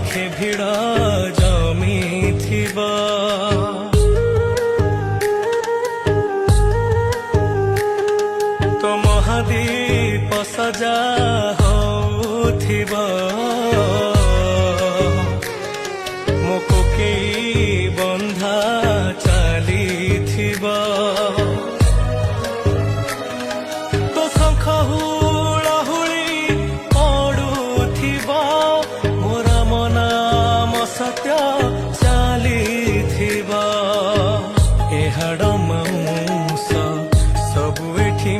लाखे भिड़ जमी थिबा तो महादीप सजा होथिबा मोको के बंधा चली थिबा तो शंख हुलाहुली पड़ुथिबा मोरा मनाम सत्य चली थिबा एहाड़ माउंस सबु एठी